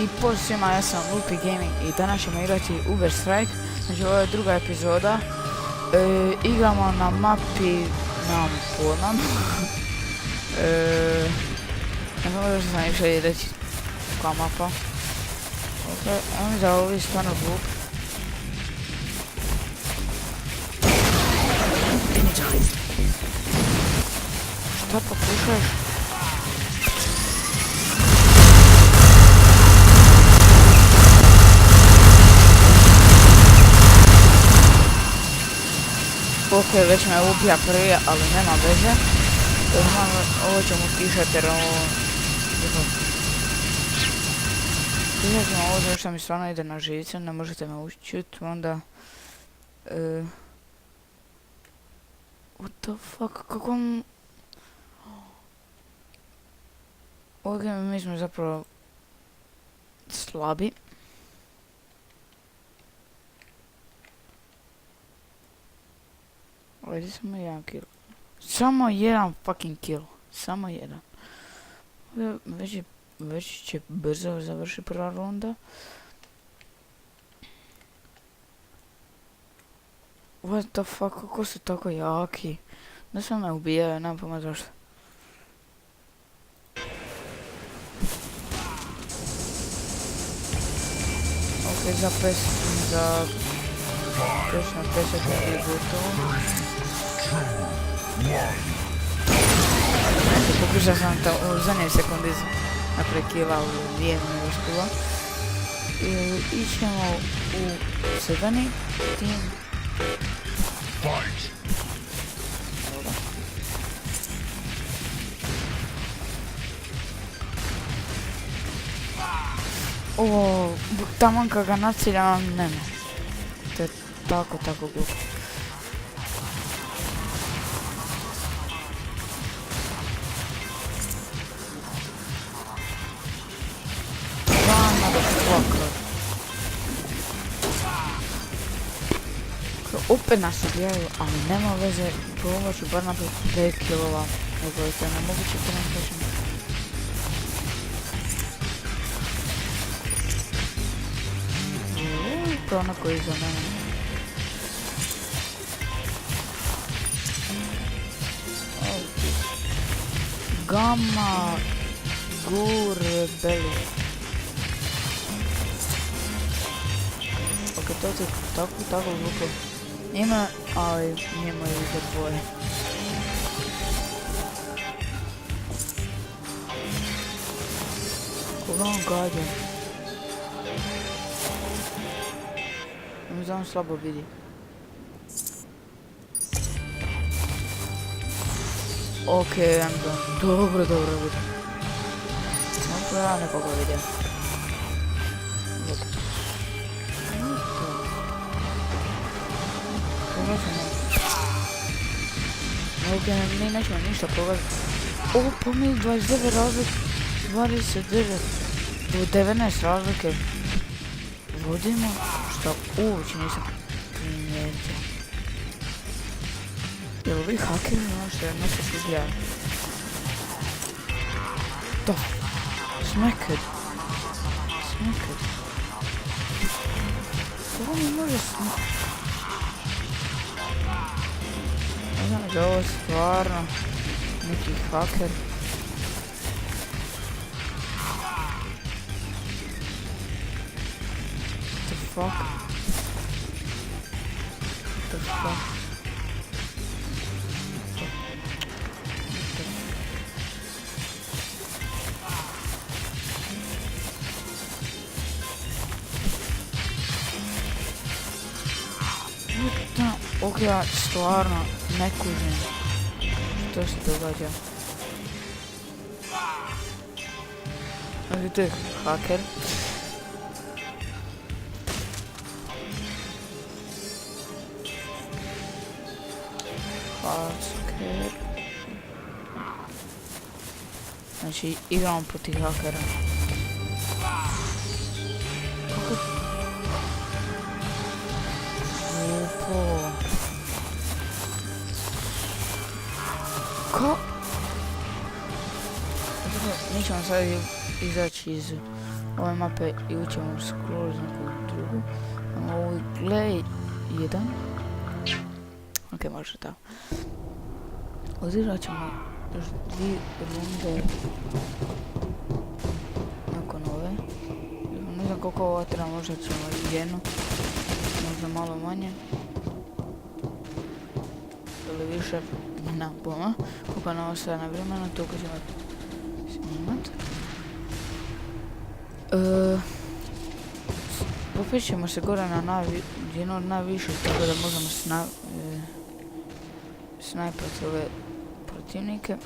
I pozdrav svima, ja sam Lupi Gaming i danas ćemo igrati Uber Strike. Znači ovo je druga epizoda. Igramo na mapi, nemam pojma. Ne znam da sam išao reći koja mapa. Ok, evo mi da ovo je stvarno glup. Šta pokušaš? Ok, već me ubija prvi, ali nema veze. Ovo ćemo pisati jer ovo... Pisat ćemo ovo zato što mi stvarno ide na živce, ne možete me učit, onda... What the fuck, kako... Ok, mi smo zapravo... slabi. Ovdje samo jedan kill. Samo jedan fucking kill. Samo jedan. Već će brzo završiti prva runda. What the fuck, kako su tako jaki. Da se me ubijaju, nemam pojma zašto. Ok, za 10 je gotovo. Pokušao sam to u zadnjoj sekundi napraviti killa u vijenu uspjela. Ićemo u sedani tim. Ovo, taman kad ga naciljam, nema. To je tako glupo. Opet nas ubijaju, ali nema veze, probat ću bar napraviti 5 killova, nego je to nemoguće to nam kažem. To je onako iza mene. Gamma Gurebeli. Ok, to je tako glupo. Ima, ali njima je iza dvoje. Koga on gađa? Mi znam slabo vidi. Ok, dobro vidim. Samo ja nekoga vidim. Ok, mi nećemo ništa pogledati. Ovo pomijeli 29 razlike, 29, 19 razlike. Vodimo, što uopće nisam primijetio. Jel ovi hakeri možete nešto se izgledati? Da, smeked. Ovo mi može smeked. Ne znam da je ovo stvarno neki haker. What the fuck? Ok, ja stvarno ne kužim što se događa. To je haker. Haker. Znači igramo protiv hakera. Glupo. Ko? Mi ćemo sad izaći iz ove mape i ućemo skroz neku drugu. Ovo gle 1. Ok, može tako. Odigrat ćemo još 2 runde nakon ove. Ne znam koliko ova treba, možda ćemo jednu, možda malo manje. Ili više, nemam pojma. Koliko nam ostaje na vremena, toliko ćemo snimat. Popet ćemo se gore na jedno od najviših, tako da možemo snajpati ove protivnike.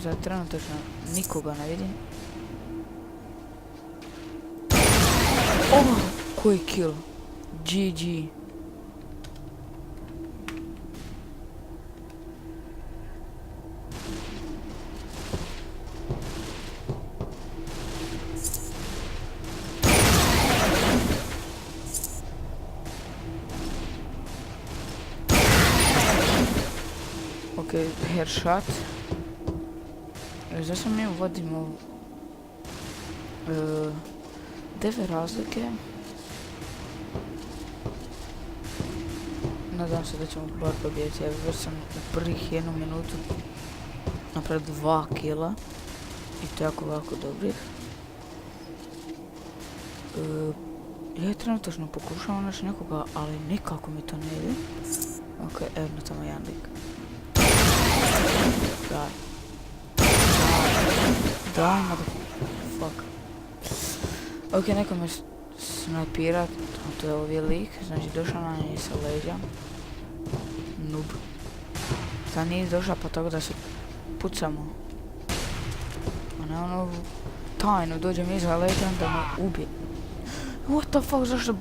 Za trenutačno nikoga ne vidim. Oh, koji kill. GG. Ok, headshot. Zašto mi uvodimo 9 razlike. Nadam se da ćemo bar pobijeti. Ja već sam u prvih 1 minutu napravio 2 kila. I to jako dobrih. Ja trenutno pokušavam naći nekoga, ali nikako mi to ne ide. Ok, evo tamo jedan lik. Daj. Daj, motherfuck. Ok, neko me snajpira, a to je ovdje lik, znači došao na njih sa leđa. Noob. Sad nije došao pa tako da se pucamo. A ne ono tajno dođem iza leđa da me ubije. What the fuck, zašto...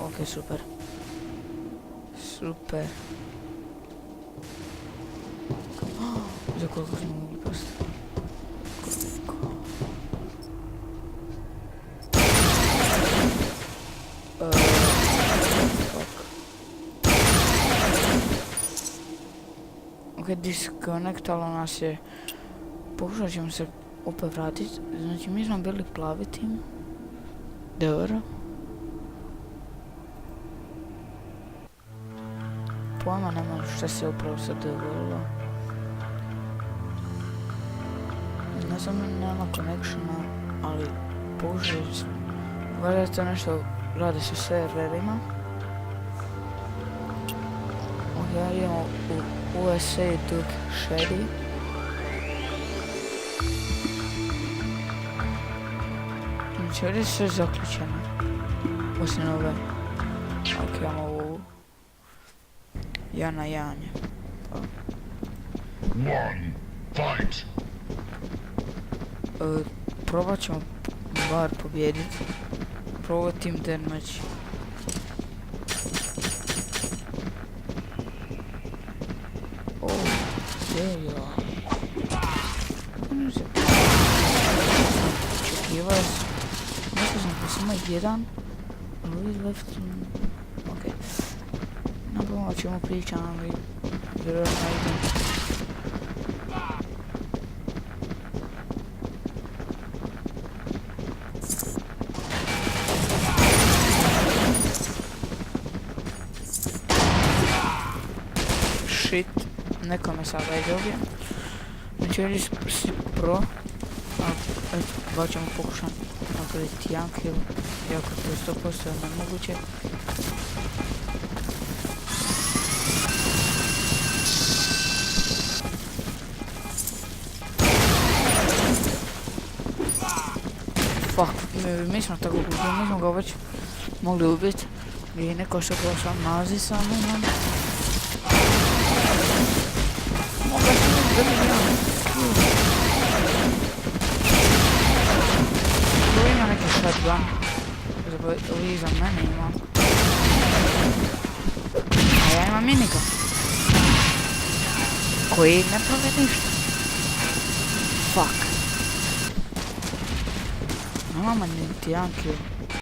Ok, super. Super. Za koliko smo mogli pasti? Koliko? Ok, disconnectalo nas je. Pokušat ćemo se opet vratiti. Znači mi smo bili plavi tim. Dobro. Pojma nema šta se upravo sad dogodilo. Ne znam, nema connectiona, ali pokušat ću. Valjda to nešto radi sa serverima. Ok, idemo u USA Duke Shady. Znači ovdje je sve zaključeno. Osim ove. Ok, imamo ovu. Ja na janje. One, fight! Probat ćemo bar pobjediti. Probat team damage. Serio? Očekivao sam. Mislio sam da samo jedan. Ali left... Ok. Napravimo o čemu pričam, ali... vjerojatno idem. Shit. Neko me sada je dobio. Znači ovdje si pro. Eto, dva ćemo pokušati napraviti jedan kill. Iako to je 100% nemoguće. Fuck, mi smo tako gubili, mi smo ga već mogli ubiti. I neko se ko sam nalazi sa mnom. Moga se ne dobijam. Tu ima neki shotgun. Ovi iza mene ima. A ja imam minigun. Koji ne pravi ništa. Fuck. Nemamo niti jedan kill.